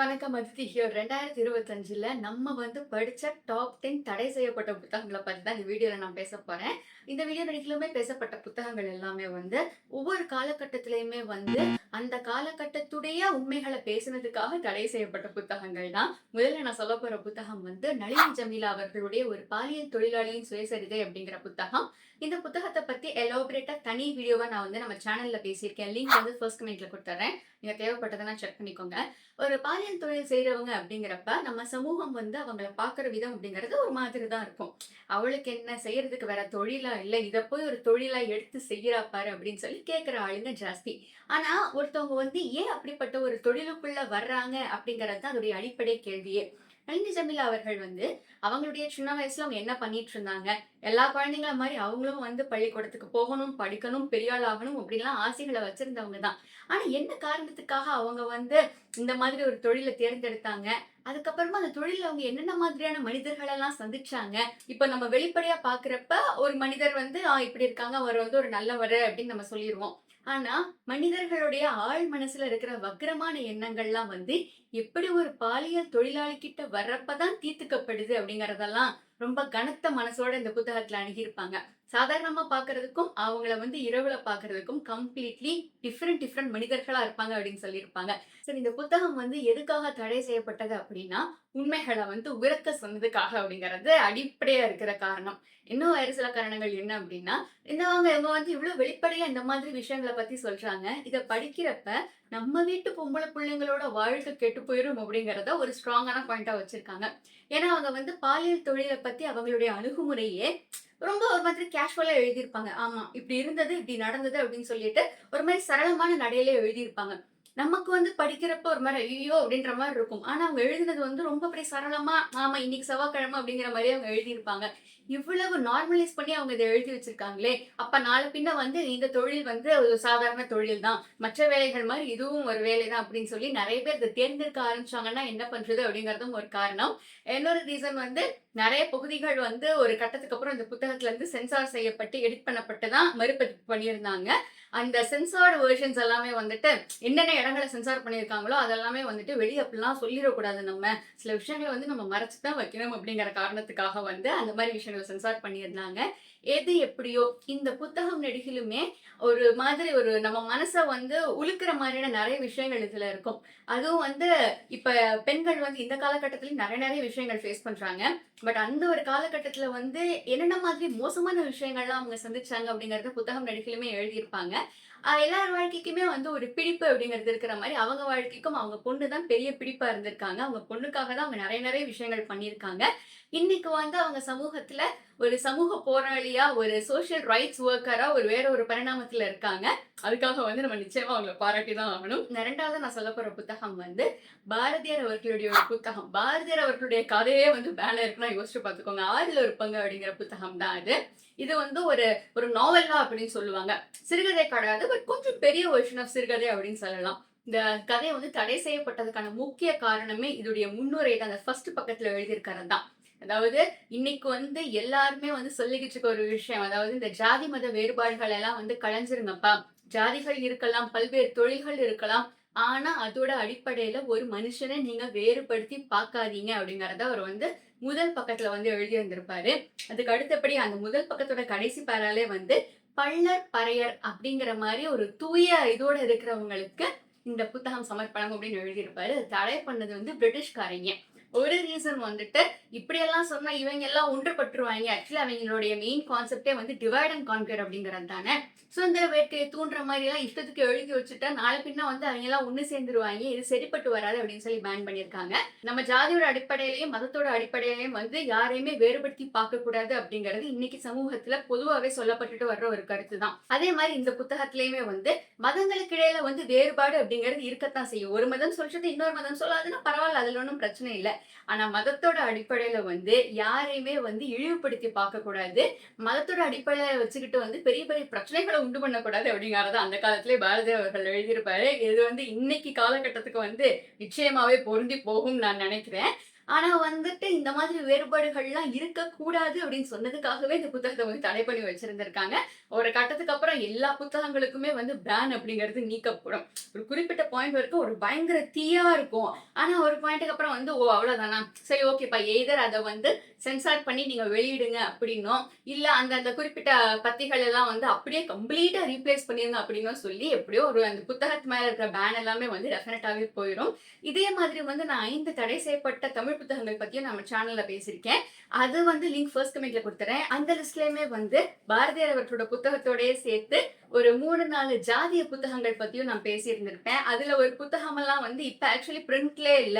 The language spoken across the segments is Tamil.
வணக்கம் அதித்தி ஹியர். 2025ல நம்ம படிச்ச டாப் 10 தடை செய்யப்பட்ட புத்தகங்கள பத்தி தான் இந்த வீடியோல நான் பேசப் போறேன். இந்த வீடியோ நடிகிலுமே பேசப்பட்ட புத்தகங்கள் எல்லாமே ஒவ்வொரு காலகட்டத்திலயுமே அந்த காலகட்டத்துடைய உண்மைகள பேசினதுக்காக தடை செய்யப்பட்ட புத்தகங்கள் தான். முதல்ல நான் சொல்லப் போற புத்தகம் நளினி ஜமீலா அவர்களுடைய ஒரு பாலியல் தொழிலாளியின் சுயசரிதை அப்படிங்கிற புத்தகம். இந்த புத்தகத்த பத்தி எலாபரேட்டா தனி வீடியோவா நான் நம்ம சேனல்ல பேசியிருக்கேன். லிங்க் ஃபர்ஸ்ட் கமெண்ட்ல குடுத்துர்றேன். நீங்க தேவைப்பட்டதுன்னா செக் பண்ணிக்கோங்க. ஒரு பாலியல் தொழில் செய்றவங்க அப்படிங்கிறப்ப, நம்ம சமூகம் அவங்கள பார்க்குற விதம் அப்படிங்கிறது ஒரு மாதிரி தான் இருக்கும். "அவளுக்கு என்ன செய்யறதுக்கு வேற தொழிலா இல்ல. இத போய் ஒரு தொழிலா எடுத்து செய்றா பாரு" அப்படின்னு சொல்லி கேட்கிற ஆளுங்க ஜாஸ்தி. ஆனா, ஒருத்தவங்க ஏன் அப்படிப்பட்ட ஒரு தொழிலுக்குள்ள வர்றாங்க அப்படிங்கிறது தான் அதோடைய அடிப்படை கேள்வியே. நளினி ஜமீலா அவர்கள் அவங்களுடைய சின்ன வயசுல அவங்க என்ன பண்ணிட்டு இருந்தாங்க? எல்லா குழந்தைங்கள மாரி அவங்களும் பள்ளிக்கூடத்துக்கு போகணும், படிக்கணும், பெரிய ஆள் ஆகணும் அப்படின்லாம் ஆசைகள வச்சிருந்தவங்க தான். ஆனா, என்ன காரணத்துக்காக அவங்க இந்த மாதிரி ஒரு தொழில தேர்ந்தெடுத்தாங்க? அதுக்கப்புறமா அந்த தொழில்ல அவங்க என்னென்ன மாதிரியான மனிதர்கள் எல்லாம் சந்திச்சாங்க? இப்ப நம்ம வெளிப்படையா பார்க்கிறப்ப, ஒரு மனிதர் இப்படி இருக்காங்க. அவர் ஒரு நல்லவரு அப்படின்னு நம்ம சொல்லிருவோம். ஆனா, மனிதர்களுடைய ஆழ் மனசுல இருக்கிற வக்கிரமான எண்ணங்கள்லாம் எப்படி ஒரு பாலியல் தொழிலாளி கிட்ட வர்றப்ப தான் தீர்த்துக்கப்படுது அப்படிங்கிறதெல்லாம் ரொம்ப கனத்த மனசோட இந்த புத்தகத்துல அணுகியிருப்பாங்க. சாதாரணமா பார்க்கிறதுக்கும், அவங்கள இரவுல பார்க்கிறதுக்கும் கம்ப்ளீட்லி டிஃபரெண்ட் மனிதர்களா இருப்பாங்க அப்படின்னு சொல்லியிருப்பாங்க. சரி, இந்த புத்தகம் எதுக்காக தடை செய்யப்பட்டது அப்படின்னா, உண்மைகள உரக்க சொன்னதுக்காக அப்படிங்கிறது அடிப்படையா இருக்கிற காரணம். இன்னும் வேறு சில காரணங்கள் என்ன அப்படின்னா, இவங்க இவ்ளோ வெளிப்படையா இந்த மாதிரி விஷயங்கள பத்தி சொல்றாங்க. இத படிக்கிறப்ப, நம்ம வீட்டு பொம்பள புள்ளைங்களோட வாழ்க்கை கெட்டு போயிரும் அப்படிங்கிறத ஒரு ஸ்ட்ராங்கான பாயிண்ட்டா வச்சிருக்காங்க. ஏன்னா, அவங்க பாலியல் தொழில பத்தி அவங்களுடைய அணுகுமுறையே ரொம்ப ஒரு மாதிரி கேஷுவலா எழுதியிருப்பாங்க. ஆமா, இப்படி இருந்தது, இப்படி நடந்தது அப்படின்னு சொல்லிட்டு, ஒரு மாரி சரளமான நடையில எழுதியிருப்பாங்க. நமக்கு படிக்கிறப்ப ஒரு மாரி ஐய்யயோ! அப்படின்ற மாரி இருக்கும். ஆனா, அவங்க எழுதினது ரொம்ப அப்படியே சரளமா, ஆமா இன்னைக்கு செவ்வாய்க்கிழமை அப்படிங்கிற மாரியே அவங்க எழுதியிருப்பாங்க. இவ்வளவு நார்மலைஸ் பண்ணி அவங்க இத எழுதி வச்சிருக்காங்களே! அப்ப நாள பின்ன இந்த தொழில் ஒரு சாதாரண தொழில் தான். மற்ற வேலைகள் மாரி இதுவும் ஒரு வேலை தான் அப்படின்னு சொல்லி நெறைய பேர் இத தேர்ந்தெடுக்க ஆரம்பிச்சாங்கன்னா என்ன பண்றது? அப்படிங்கிறதும் ஒரு காரணம். இன்னொரு ரீசன் நெறைய பகுதிகள் ஒரு கட்டத்துக்கு அப்புறம் இந்த புத்தகத்துல சென்சார் செய்யப்பட்டு, எடிட் பண்ணப்பட்டு தான் மறுபதிப்பு பண்ணியிருந்தாங்க. அந்த சென்சார்ட் வெர்ஷன்ஸ் எல்லாமே என்னென்ன இடங்கள சென்சார் பண்ணியிருக்காங்களோ, அதெல்லாமே வெளிய அப்படிலாம் சொல்லிறக்கூடாது நம்ம. சில விஷயங்கள நம்ம மறைச்சு தான் வைக்கணும் அப்படிங்கிற காரணத்துக்காக அந்த மாரி விஷயங்கள சென்சார் பண்ணியிருந்தாங்க. எது எப்படியோ, இந்த புத்தகம் நெடுகிலுமே ஒரு மாதிரி ஒரு நம்ம மனச உலுக்குற மாதிரியான நெறைய விஷயங்கள் இதுல இருக்கும். அதுவும் இப்ப பெண்கள் இந்த காலகட்டத்திலயும் நெறைய விஷயங்கள் ஃபேஸ் பண்றாங்க. பட் அந்த ஒரு காலகட்டத்துல என்னென்ன மாதிரி மோசமான விஷயங்கள்லாம் அவங்க சந்திச்சாங்க அப்படிங்கிறத புத்தகம் நெடுகிலுமே எழுதியிருப்பாங்க. எல்லார் வாழ்க்கைக்குமே ஒரு பிடிப்பு அப்படிங்கிறது இருக்கிற மாரி, அவங்க வாழ்க்கைக்கும் அவங்க பொண்ணு தான் பெரிய பிடிப்பா இருந்திருக்காங்க. அவங்க பொண்ணுக்காக தான் அவங்க நெறைய விஷயங்கள் பண்ணியிருக்காங்க. இன்னைக்கு அவங்க சமூகத்துல ஒரு சமூக போராளியா, ஒரு சோசியல் ரைட்ஸ் வொர்க்கரா வேற ஒரு பரிணாமத்துல இருக்காங்க. அதுக்காக நம்ம நிச்சயமா அவங்கள பாராட்டி தான் ஆகணும். 2வது நான் சொல்லப்போற புத்தகம் பாரதியார் அவர்களுடைய ஒரு புத்தகம். பாரதியார் அவர்களுடைய கதையே மேல இருக்குன்னா யோசிச்சு பார்த்துக்கோங்க. 6ல் ஒரு பங்கு அப்படிங்கிற புத்தகம் தான் அது. இது ஒரு ஒரு நாவல் தான் அப்படின்னு சொல்லுவாங்க. சிறுகதை கிடையாது. பட் கொஞ்சம் பெரிய வெர்ஷன் ஆஃப் சிறுகதை அப்படின்னு சொல்லலாம். இந்த கதை தடை செய்யப்பட்டதுக்கான முக்கிய காரணமே இதுடைய முன்னுரை தான். அந்த ஃபர்ஸ்ட் பக்கத்துல எழுதியிருக்கிறது தான். அதாவது இன்னைக்கு எல்லாருமே சொல்லிக்கிட்டு இருக்க ஒரு விஷயம். அதாவது இந்த ஜாதி மத வேறுபாடுகள் எல்லாம் கலைஞ்சிருங்கப்பா. ஜாதிகள் இருக்கலாம், பல்வேறு தொழில்கள் இருக்கலாம். ஆனா அதோட அடிப்படையில ஒரு மனுஷனை நீங்க வேறுபடுத்தி பார்க்காதீங்க அப்படிங்கறத அவர் முதல் பக்கத்துல எழுதியிருந்திருப்பாரு. அதுக்கு அடுத்தபடி அந்த முதல் பக்கத்தோட கடைசி பேராலே பள்ளர் பறையர் அப்படிங்கிற மாரி ஒரு தூய இதோட இருக்கிறவங்களுக்கு இந்த புத்தகம் சமர்ப்பணம் அப்படின்னு எழுதியிருப்பாரு. தடை பண்ணது பிரிட்டிஷ்காரங்க. ஒரு ரீசன் இப்படியெல்லாம் சொன்னா இவங்க எல்லாம் ஒன்றுபட்டுருவாங்க. ஆக்சுவலி அவங்களுடைய மெயின் கான்செப்டே டிவைட் அண்ட் கான்கர் அப்படிங்கிறது தானே. சுதந்திர வேட்கையை தூண்டுற மாதிரி எல்லாம் இஷ்டத்துக்கு எழுதி வச்சுட்டா நாளை பின்ன அவங்க எல்லாம் ஒண்ணு சேர்ந்துருவாங்க. இது சரிப்பட்டு வராது அப்படின்னு சொல்லி பேன் பண்ணியிருக்காங்க. நம்ம ஜாதியோட அடிப்படையிலையும் மதத்தோட அடிப்படையிலையும் யாரையுமே வேறுபடுத்தி பார்க்க கூடாது அப்படிங்கிறது இன்னைக்கு சமூகத்துல பொதுவாகவே சொல்லப்பட்டுட்டு வர்ற ஒரு கருத்து தான். அதே மாதிரி இந்த புத்தகத்திலயுமே மதங்களுக்கு இடையில வேறுபாடு அப்படிங்கிறது இருக்கத்தான் செய்யும். ஒரு மதம் சொல்றது இன்னொரு மதம் சொல்லாதுன்னா பரவாயில்ல, அதுல ஒன்றும் பிரச்சனை இல்லை. ஆனா மதத்தோட அடிப்படையில யாரையுமே இழிவுபடுத்தி பார்க்க கூடாது. மதத்தோட அடிப்படையில வச்சுக்கிட்டு பெரிய பெரிய பிரச்சனைகளை உண்டு பண்ணக்கூடாது அப்படிங்கறத அந்த காலத்திலே பாரதியார் அவர்கள் எழுதியிருப்பாரு. இது இன்னைக்கு காலகட்டத்துக்கு நிச்சயமாவே பொருந்தி போகும் நான் நினைக்கிறேன். ஆனா வந்துட்டு இந்த மாதிரி வேறுபாடுகள்லாம் இருக்கக்கூடாது அப்படின்னு சொன்னதுக்காகவே இந்த புத்தகத்த வந்து தடை பண்ணி வச்சிருந்திருக்காங்க. ஒரு கட்டத்துக்கு அப்புறம் எல்லா புத்தகங்களுக்குமே வந்து பேன் அப்படிங்கிறது நீக்கப்படும். ஒரு குறிப்பிட்ட பாயிண்ட் வரைக்கும் ஒரு பயங்கர தீயா இருக்கும். ஆனா ஒரு பாயிண்ட்டுக்கு அப்புறம் வந்து ஓ அவ்வளோதானா? சரி ஓகேப்பா எய்தர் அத வந்து சென்சார் பண்ணி நீங்க வெளியிடுங்க அப்படின்னும், இல்ல அந்த குறிப்பிட்ட பத்திகள் எல்லாம் வந்து அப்படியே கம்ப்ளீட்டா ரீப்ளேஸ் பண்ணிருங்க அப்படின்னும் சொல்லி எப்படியோ ஒரு அந்த புத்தகத்து மேல இருக்கிற பேன் எல்லாமே வந்து டெஃபினட்டாவே போயிரும். இதே மாதிரி வந்து நான் 5 தடை செய்யப்பட்ட தமிழ் புத்தகங்கள் பத்தியும் நம்ம சேனல்ல பேசியிருக்கேன். அது வந்து லிங்க் ஃபர்ஸ்ட் கமெண்ட்ல குடுத்துறேன். அந்த லிஸ்ட்லயுமே வந்து பாரதியார் அவர்களோட புத்தகத்தோடயே சேர்த்து ஒரு 3, 4 ஜாதிய புத்தகங்கள் பத்தியும் நான் பேசியிருந்திருப்பேன். அதுல ஒரு புத்தகமெல்லாம் வந்து இப்ப ஆக்சுவலி பிரிண்ட்லயே இல்ல.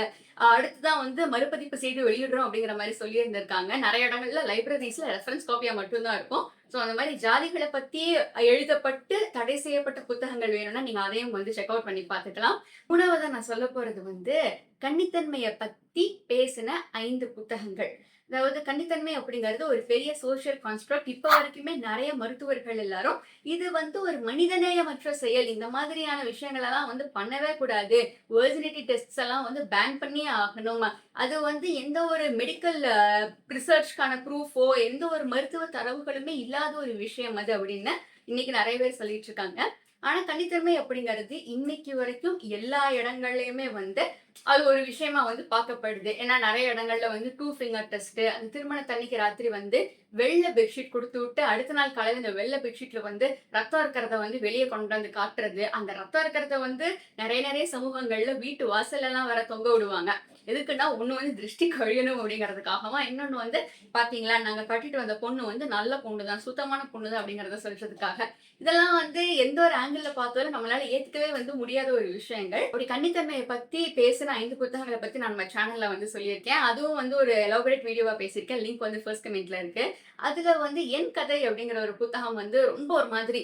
அடுத்துதான் வந்து மறுபதிப்பு செய்து வெளியிடுறோம் அப்படிங்கிற மாரி சொல்லியிருந்திருக்காங்க. நெறைய இடங்கள்ல லைப்ரரீஸ்ல ரெஃபரன்ஸ் காப்பியா மட்டும் தான் இருக்கும். ஸோ அந்த மாரி ஜாதிகள பத்தி எழுதப்பட்டு தடை செய்யப்பட்ட புத்தகங்கள் வேணும்னா, நீங்க அதையும் வந்து செக் அவுட் பண்ணி பார்த்துக்கலாம். 3வதா நான் சொல்லப் போறது வந்து, கன்னித்தன்மைய பத்தி பேசின 5 புத்தகங்கள். அதாவது கன்னித்தன்மை அப்படிங்கிறது ஒரு பெரிய சோசியல் கான்ஸ்ட்ரக்ட். இப்ப வரைக்குமே நெறைய மருத்துவர்கள் எல்லாரும், இது வந்து ஒரு மனிதநேயமற்ற செயல். இந்த மாதிரியான விஷயங்கள் எல்லாம் வந்து பண்ணவே கூடாது. வெர்ஜினிட்டி டெஸ்ட்ஸ் எல்லாம் வந்து பேன் பண்ணியே ஆகணும். அது வந்து எந்த ஒரு மெடிக்கல் ரிசர்ச்க்கான ப்ரூஃபோ, எந்த ஒரு மருத்துவ தரவுகளுமே இல்லாத ஒரு விஷயம் அது அப்படின்னு இன்னைக்கு நெறைய பேர் சொல்லிட்டு இருக்காங்க. ஆனா தனித்தன்மை அப்படிங்கிறது இன்னைக்கு வரைக்கும் எல்லா இடங்கள்லயுமே வந்து அது ஒரு விஷயமா வந்து பார்க்கப்படுது. ஏன்னா நெறைய இடங்கள்ல வந்து 2 ஃபிங்கர் டெஸ்ட், அந்த திருமணத்தன்னைக்கு ராத்திரி வந்து வெள்ள பெட்ஷீட் குடுத்துவிட்டு, அடுத்த நாள் காலையில இந்த வெள்ள பெட்ஷீட்ல வந்து ரத்தம் இருக்கிறத வந்து வெளிய கொண்டு வந்து காட்டுறது. அந்த ரத்தம் இருக்கிறத வந்து நெறைய சமூகங்கள்ல வீட்டு வாசல்லலாம் வேற தொங்க விடுவாங்க. எதுக்குன்னா, ஒண்ணு வந்து திருஷ்டி கழியணும் அப்படிங்கிறதுக்காகவும், இன்னொன்னு வந்து பாத்தீங்களா, நாங்க கட்டிட்டு வந்த பொண்ணு வந்து நல்ல பொண்ணு தான், சுத்தமான பொண்ணு தான் அப்படிங்கிறத சொல்றதுக்காக. இதெல்லாம் வந்து எந்த ஒரு ஆங்கிள்ல பார்த்தாலும் நம்மளால ஏத்துக்கவே வந்து முடியாத ஒரு விஷயங்கள். அப்படி கன்னித்தன்மைய பத்தி பேசின 5 புத்தகங்கள பத்தி நான் நம்ம சேனல்ல வந்து சொல்லியிருக்கேன். அதுவும் வந்து ஒரு எலாபரேட் வீடியோவா பேசியிருக்கேன். லிங்க் வந்து ஃபர்ஸ்ட் கமெண்ட்ல இருக்கு. அதுல வந்து என் கதை அப்படிங்கிற ஒரு புத்தகம் வந்து ரொம்ப ஒரு மாதிரி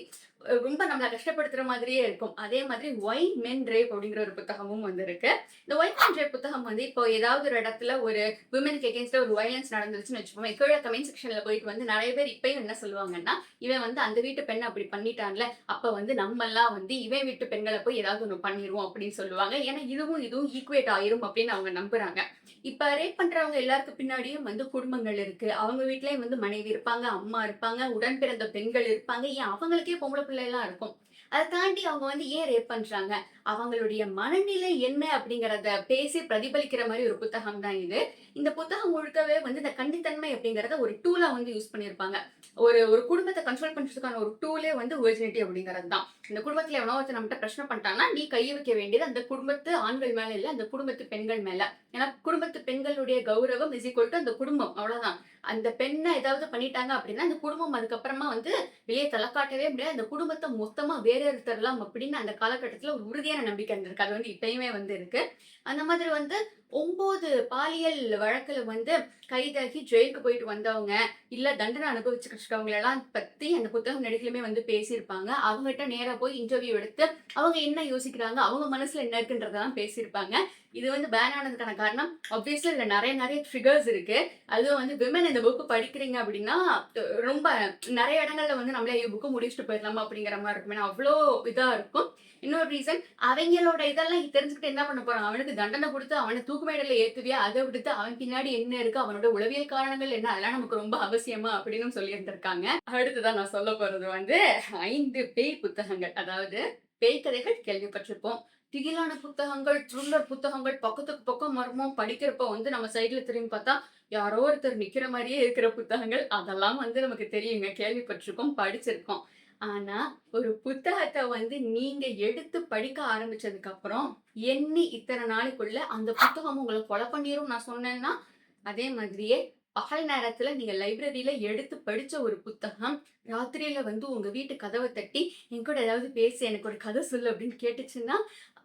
ரொம்ப நம்மள கஷ்டப்படுத்துற மாதிரியே இருக்கும். அதே மாதிரி ஒய் மென் ரேப் அப்படிங்கிற ஒரு புத்தகமும் வந்து இருக்கு. இந்த ஒய் மென் ரேப் புத்தகம் வந்து இப்போ ஏதாவது ஒரு இடத்துல ஒரு விமென்க்கு எகெயின்ஸ்டா ஒரு வயலன்ஸ் நடந்துருச்சுன்னு வச்சுக்கோங்க. கீழ கமெண்ட் செக்ஷன்ல போயிட்டு வந்து நெறைய பேர் இப்பயும் என்ன சொல்லுவாங்கன்னா, இவன் வந்து அந்த வீட்டு பெண்ண அப்படி பண்ணிட்டான்ல, அப்ப வந்து நம்மலாம் வந்து இவன் வீட்டு பெண்கள போய் ஏதாவது ஒண்ணு பண்ணிருவோம் அப்படின்னு சொல்லுவாங்க. ஏன்னா இதுவும் ஈக்குவேட் ஆயிரும் அப்படின்னு அவங்க நம்புறாங்க. இப்ப ரேப் பண்றவங்க எல்லாருக்கு பின்னாடியும் வந்து குடும்பங்கள் இருக்கு. அவங்க வீட்லயும் வந்து மனைவி இருப்பாங்க, அம்மா இருப்பாங்க, உடன் பிறந்த பெண்கள் இருப்பாங்க. ஏன் அவங்களுக்கே பொம்பள பிள்ளைலாம் இருக்கும். அத தாண்டி அவங்க வந்து ஏன் ரேப் பண்றாங்க? அவங்களுடைய மனநிலை என்ன அப்படிங்கிறத பேசி பிரதிபலிக்கிற மாரி ஒரு புத்தகம் தான் இது. இந்த புத்தகம் முழுக்கவே வந்து இந்த கன்னித்தன்மை அப்படிங்கிறத ஒரு டூலா வந்து யூஸ் பண்ணியிருப்பாங்க. ஒரு ஒரு குடும்பத்த கண்ட்ரோல் பண்றதுக்கான ஒரு டூலே வந்து வெர்ஜினிட்டி அப்படிங்கிறது தான். இந்த குடும்பத்துல எவனோ ஒருத்தன் நம்மட்ட பிரச்சனை பண்ணிட்டான்னா, நீ கைய வைக்க வேண்டியது அந்த குடும்பத்து ஆண்கள் மேல இல்ல, அந்த குடும்பத்து பெண்கள் மேல. ஏன்னா குடும்பத்து பெண்களுடைய கௌரவம் இஸ் ஈக்குவல் டூ அந்த குடும்பம். அவ்வளவுதான். அந்த பெண்ண ஏதாவது பண்ணிட்டாங்க அப்படின்னா, அந்த குடும்பம் அதுக்கப்புறமா வந்து வெளிய தல காட்டவே முடியாது. அந்த குடும்பத்த மொத்தமா வேற எடுத்துறலாம் அப்படின்னு அந்த காலகட்டத்துல ஒரு உறுதியான நம்பிக்கை இருந்திருக்கு. அது வந்து இப்பயுமே வந்து இருக்கு. அந்த மாதிரி வந்து 9 பாலியல் வழக்குல வந்து கைதாகி ஜெயிலுக்கு போயிட்டு வந்தவங்க, இல்ல தண்டனை அனுபவிச்சுக்கிட்டவங்களலாம் பத்தி அந்த புத்தகம் நெடுகிலுமே வந்து பேசியிருப்பாங்க. அவங்ககிட்ட நேரா போய் இன்டர்வியூ எடுத்து, அவங்க என்ன யோசிக்கிறாங்க, அவங்க மனசுல என்ன இருக்குன்றதெல்லாம் பேசியிருப்பாங்க. இது வந்து பேன் ஆனதுக்கான காரணம் ஆப்வியஸ்லி இதுல நெறைய ட்ரிகர்ஸ் இருக்கு. அதுவும் வந்து விமன் இந்த புக் படிக்கிறீங்க அப்படின்னா, ரொம்ப நெறைய இடங்கள்ல வந்து நம்மளே ஐயோ! புக்க முடிச்சுட்டு போயிரலாமா அப்படிங்கிற மாரி இருக்கும். ஏன்னா அவ்ளோ இதா இருக்கும். இன்னொரு ரீசன் அவங்களோட இதெல்லாம் தெரிஞ்சுக்கிட்டு என்ன பண்ண போறான்? அவனுக்கு தண்டனை குடுத்து அவன தூக்கு மேடையில ஏத்துவியா? அத விடுத்து அவன் பின்னாடி என்ன இருக்கு? அவனோட உளவியல் காரணங்கள் என்ன? அதெல்லாம் நமக்கு ரொம்ப அவசியமா? அப்படின்னு சொல்லியிருந்திருக்காங்க. அடுத்ததா நான் சொல்லப் போறது வந்து 5 பேய் புத்தகங்கள். அதாவது பேய் கதைகள் கேள்விப்பட்டிருப்போம். திகிலான புத்தகங்கள், த்ரில்லர் புத்தகங்கள், பக்கத்துக்கு பக்கம் மர்மம் படிக்கிறப்ப வந்து நம்ம சைடுல திரும்பி பார்த்தா, யாரோ ஒருத்தர் நிக்கிற மாரியே இருக்கிற புத்தகங்கள், அதெல்லாம் வந்து நமக்கு தெரியுங்க. கேள்விப்பட்டிருக்கோம், படிச்சிருக்கோம். ஆனா, ஒரு புத்தகத்த வந்து நீங்க எடுத்து படிக்க ஆரம்பிச்சதுக்கு அப்புறம், எண்ணி இத்தன நாளைக்குள்ள அந்த புத்தகம் உங்கள கொலை பண்ணிரும்னு நான் சொன்னேன்னா, அதே மாதிரியே பகல் நேரத்துல நீங்க லைப்ரரியில எடுத்து படிச்ச ஒரு புத்தகம், ராத்திரியில வந்து உங்க வீட்டு கதவ தட்டி, "என்கூட ஏதாவது பேசு, எனக்கு ஒரு கதை சொல்லு" அப்படின்னு கேட்டுச்சுன்னா,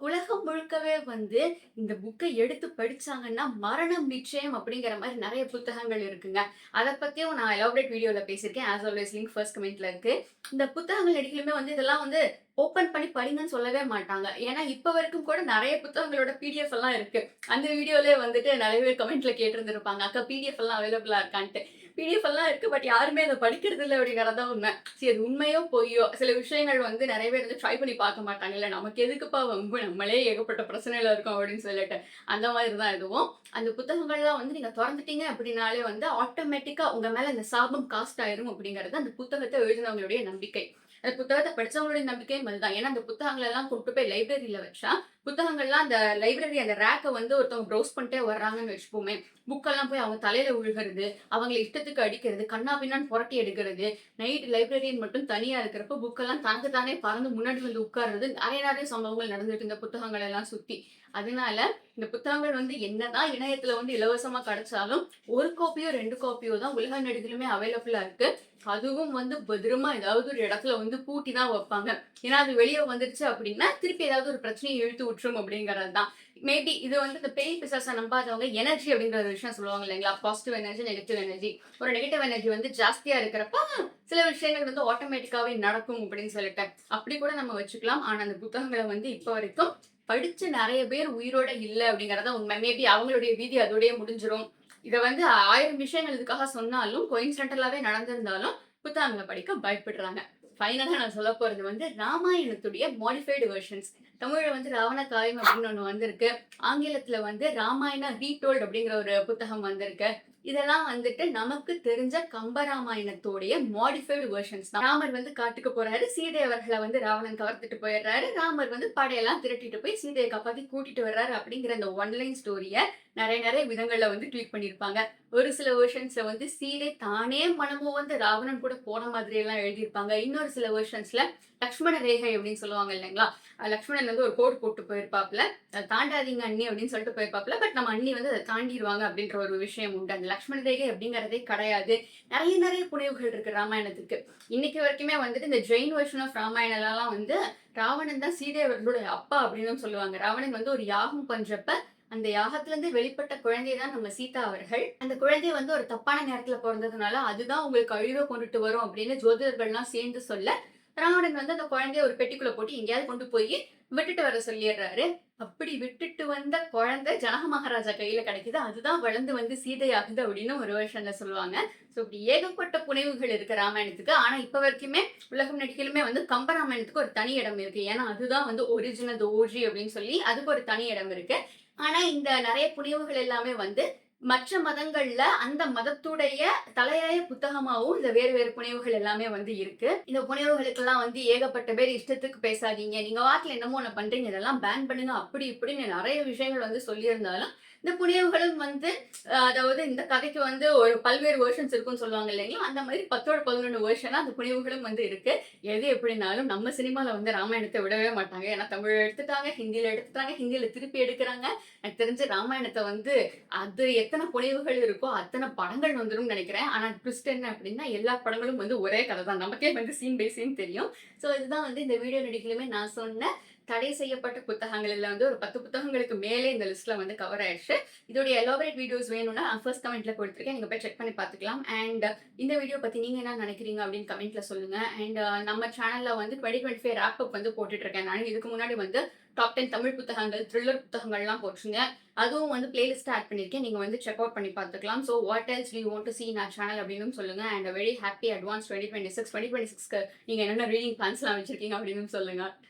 உலகம் முழுக்கவே வந்து இந்த புக்க எடுத்து படிச்சாங்கன்னா, மரணம் நிச்சயம் அப்படிங்கிற மாரி நெறைய புத்தகங்கள் இருக்குங்க. அத பத்தியும் நான் எலாபரேட் வீடியோல பேசியிருக்கேன். ஆஸ் ஆல்வேஸ் லிங்க் ஃபர்ஸ்ட் கமெண்ட்ல இருக்கு. இந்த புத்தகங்கள் நெடுகிலுமே வந்து இதெல்லாம் வந்து ஓப்பன் பண்ணி படிங்கன்னு சொல்லவே மாட்டாங்க. ஏன்னா, இப்ப வரைக்கும் கூட நெறைய புத்தகங்களோட பிடிஎஃப் எல்லாம் இருக்கு. அந்த வீடியோலயே வந்துட்டு நெறைய பேர் கமெண்ட்ல கேட்டிருந்திருப்பாங்க. அக்கா பிடிஎஃப் எல்லாம் அவைலபிளா இருக்கான்ட்டு. பிடிஎஃப் எல்லாம் இருக்கு. பட் யாருமே அத படிக்கிறது இல்ல அப்படிங்கிறது தான் உண்மை. சரி அது உண்மையோ, பொய்யோ சில விஷயங்கள் வந்து நெறைய பேர் வந்து ட்ரை பண்ணி பார்க்க மாட்டாங்கல்ல. நமக்கு எதுக்குப்பா வம்பு நம்மளே ஏகப்பட்ட பிரச்சனையில இருக்கோம் அப்படின்னு சொல்லிட்டு. அந்த மாதிரி தான் இதுவும். அந்த புத்தகங்கள்லாம் வந்து நீங்க தொறந்துட்டீங்க அப்படின்னாலே வந்து ஆட்டோமேட்டிக்கா உங்க மேல அந்த சாபம் காஸ்ட் ஆயிரும் அப்படிங்கிறது அந்த புத்தகத்த எழுதினவங்களுடைய நம்பிக்கை. அந்த புத்தகத்த படிச்சவங்களுடைய நம்பிக்கையும் அதுதான். ஏன்னா, அந்த புத்தகங்கள் எல்லாம் கொண்டு போய் லைப்ரரியில வச்சா, புத்தகங்கள்லாம் அந்த லைப்ரரி அந்த ரேக்க வந்து ஒருத்தவங்க ப்ரௌஸ் பண்ணிட்டே வர்றாங்கன்னு வச்சுப்போமே, புக்கெல்லாம் போய் அவங்க தலையில விழுகிறது, அவங்கள இஷ்டத்துக்கு அடிக்கிறது, கன்னா பின்னான்னு புரட்டி எடுக்கிறது, நைட் லைப்ரரியன் மட்டும் தனியா இருக்கிறப்போ புக்கெல்லாம் தனக்கு தானே பறந்து முன்னாடி வந்து உட்கார்றது, நெறைய நெறைய சம்பவங்கள் நடந்திருக்கு இந்த புத்தகங்கள் எல்லாம் சுத்தி. அதனால இந்த புத்தகங்கள் வந்து என்னதான் இணையத்துல வந்து இலவசமா கிடைச்சாலும், 1 காப்பியோ, 2 காப்பியோ தான் உலக நெடுகிலுமே அவைலபிளா இருக்கு. அதுவும் வந்து பத்திரமா ஏதாவது ஒரு இடத்துல வந்து பூட்டி தான் வைப்பாங்க. ஏன்னா அது வெளிய வந்துருச்சு அப்படின்னா, திருப்பி ஏதாவது ஒரு பிரச்சனைய இழுத்து விட்டுரும் அப்படிங்கிறது தான். மேபி இது வந்து இந்த பேய் பிசாச நம்பாதவங்க எனர்ஜி அப்படிங்கிற ஒரு விஷயம் சொல்லுவாங்க இல்லைங்களா? Positive energy, negative energy. ஒரு நெகட்டிவ் எனர்ஜி வந்து ஜாஸ்தியா இருக்கிறப்ப, சில விஷயங்கள் வந்து ஆட்டோமேட்டிக்காவே நடக்கும் அப்படின்னு சொல்லிட்டு. அப்படி கூட நம்ம வச்சுக்கலாம். ஆனா அந்த புத்தகங்கள வந்து இப்ப வரைக்கும் படிச்ச நெறைய பேர் உயிரோட இல்ல அப்படிங்கிறது தான் உண்மை. மேபி அவங்களுடைய விதி அதோடயே முடிஞ்சிரும். இத வந்து 1000 விஷயங்கள் இதுக்காக சொன்னாலும், கோயின்சிடென்டலாவே நடந்திருந்தாலும், புத்தகங்கள படிக்க பயப்படுறாங்க. ஃபைனலா நான் சொல்லப் போறது வந்து ராமாயணத்துடைய மாடிஃபைடு வெர்ஷன்ஸ். தமிழ்ல வந்து ராவண காவியம் அப்படின்னு ஒண்ணு வந்திருக்கு. ஆங்கிலத்துல வந்து ராமாயண ரீடோல்ட் அப்படிங்கிற ஒரு புத்தகம் வந்திருக்கு. இதெல்லாம் வந்துட்டு நமக்கு தெரிஞ்ச கம்பராமாயணத்தோடைய மாடிஃபைடு வெர்ஷன்ஸ் தான். ராமர் வந்து காட்டுக்கு போறாரு. சீதை அவர்கள வந்து ராவணன் கவர்ந்துட்டு போயிடுறாரு. ராமர் வந்து படையெல்லாம் திரட்டிட்டு போய் சீதையை காப்பாத்தி கூட்டிட்டு வர்றாரு அப்படிங்கிற அந்த ஒன் லைன் ஸ்டோரிய நெறைய நெறைய விதங்கள்ல வந்து ட்வீட் பண்ணியிருப்பாங்க. ஒரு சில வெர்ஷன்ஸ்ல வந்து சீதை தானே மனமும் வந்து ராவணன் கூட போன மாதிரி எல்லாம் எழுதியிருப்பாங்க. இன்னொரு சில வெர்ஷன்ஸ்ல லக்ஷ்மண ரேகை அப்படின்னு சொல்லுவாங்க இல்லைங்களா? லக்ஷ்மணன் வந்து ஒரு கோடு போட்டு போயிருப்பாப்ல. அத தாண்டாதீங்க அண்ணி அப்படின்னு சொல்லிட்டு போயிருப்பாப்ல. பட் நம்ம அண்ணி வந்து அத தாண்டிருவாங்க அப்படின்ற ஒரு விஷயம் உண்டு. அந்த லக்ஷ்மண ரேகை அப்படிங்கிறதே கிடையாது. நெறைய நெறைய புனைவுகள் இருக்கு ராமாயணத்துக்கு. இன்னைக்கு வரைக்குமே வந்துட்டு இந்த ஜெயின் வெர்ஷன் ஆஃப் ராமாயணம்லாம் வந்து ராவணன் தான் சீதை அவர்களுடைய அப்பா அப்படின்னு சொல்லுவாங்க. ராவணன் வந்து ஒரு யாகம் பண்றப்ப அந்த யாகத்திலிருந்து வெளிப்பட்ட குழந்தை தான் நம்ம சீதா அவர்கள். அந்த குழந்தை வந்து ஒரு தப்பான நேரத்துல பொறந்ததுனால, அதுதான் உங்களுக்கு அழிவ கொண்டுட்டு வரும் அப்படின்னு ஜோதிடர்கள்லாம் சேர்ந்து சொல்ல, ராவணன் வந்து அந்த குழந்தைய ஒரு பெட்டிக்குள்ள போட்டு எங்கேயாவது கொண்டு போய் விட்டுட்டு வர சொல்லிடுறாரு. அப்படி விட்டுட்டு வந்த குழந்தை ஜனக மகாராஜா கையில கிடைக்குது. அதுதான் வளர்ந்து வந்து சீதையாகுது அப்படின்னு ஒரு வெர்ஷன்ல சொல்லுவாங்க. ஸோ இப்படி ஏகப்பட்ட புனைவுகள் இருக்கு ராமாயணத்துக்கு. ஆனா இப்ப வரைக்குமே உலகம் நெடுகிலுமே வந்து கம்பராமாயணத்துக்கு ஒரு தனி இடம் இருக்கு. ஏன்னா அதுதான் வந்து ஒரிஜினல் தி ஓஜி அப்படின்னு சொல்லி அதுக்கு ஒரு தனி இடம் இருக்கு. ஆனா இந்த நெறைய புனைவுகள் எல்லாமே வந்து மற்ற மதங்கள்ல அந்த மதத்துடைய தலையாய புத்தகமாவும் இந்த வேறு வேறு புனைவுகள் எல்லாமே வந்து இருக்கு. இந்த புனைவுகளுக்கெல்லாம் வந்து ஏகப்பட்ட பேர் இஷ்டத்துக்கு பேசாதீங்க. நீங்க வாட்டுல என்னமோ ஒண்ணு பண்றீங்க. இதெல்லாம் பேன் பண்ணுங்க. அப்படி இப்படின்னு நெறைய விஷயங்கள் வந்து சொல்லியிருந்தாலும், இந்த புனைவுகளும் வந்து அதாவது இந்த கதைக்கு வந்து ஒரு பல்வேறு வெர்ஷன்ஸ் இருக்குன்னு சொல்லுவாங்க இல்லைங்களா? அந்த மாதிரி 10ஓட 11 வெர்ஷனா அந்த புனைவுகளும் வந்து இருக்கு. எது எப்படினாலும் நம்ம சினிமால வந்து ராமாயணத்த விடவே மாட்டாங்க. ஏன்னா தமிழ்ல எடுத்துட்டாங்க, ஹிந்தியில எடுத்துட்டாங்க, ஹிந்தியில திருப்பி எடுக்குறாங்க. எனக்கு தெரிஞ்சு ராமாயணத்த வந்து அது எத்தன புனைவுகள் இருக்கோ, அத்தன படங்கள் வந்துரும்னு நெனைக்கிறேன். ஆனா ட்விஸ்ட் என்ன அப்டின்னா, எல்லா படங்களும் வந்து ஒரே கத தான். நமக்கே வந்து சீன் பை சீன் தெரியும். ஸோ இதுதான் வந்து இந்த வீடியோ நடிகையிலுமே நான் சொன்ன தடை செய்யப்பட்ட புத்தகங்கள்ல வந்து ஒரு 10 புத்தகங்களுக்கு மேலே இந்த லிஸ்ட்ல வந்து கவர் ஆயிடுச்சு. இதோடைய எலாபரேட் வீடியோஸ் வேணும்னா நான் ஃபர்ஸ்ட் கமெண்ட்ல குடுத்துருக்கேன். நீங்க போய் செக் பண்ணி பார்த்துக்கலாம். அண்ட் இந்த வீடியோ பத்தி நீங்க என்ன நெனைக்கிறீங்க அப்டின்னு கமெண்ட்ல சொல்லுங்க. அண்ட் நம்ம சேனல்ல வந்து 2025 ராப் அப் வந்து போட்டுட்டு இருக்கேன். நான் இதுக்கு முன்னாடி வந்து டாப் 10 தமிழ் புத்தகங்கள், த்ரில்லர் புத்தகங்கள்லாம் போட்டிருந்தேன். அதுவும் வந்து பிளேலிஸ்ட் ஆட் பண்ணியிருக்கேன். நீங்க வந்து செக் அவுட் பண்ணி பார்த்துக்கலாம். So what else do you want to see in our channel அப்படின்னு சொல்லுங்க. அண்ட் வெரி ஹாப்பி அட்வான்ஸ் 2026 2026க்கு நீங்க என்னென்ன ரீடிங் பிளான்ஸ்லாம் வச்சிருக்கீங்க அப்படின்னு சொல்லுங்க.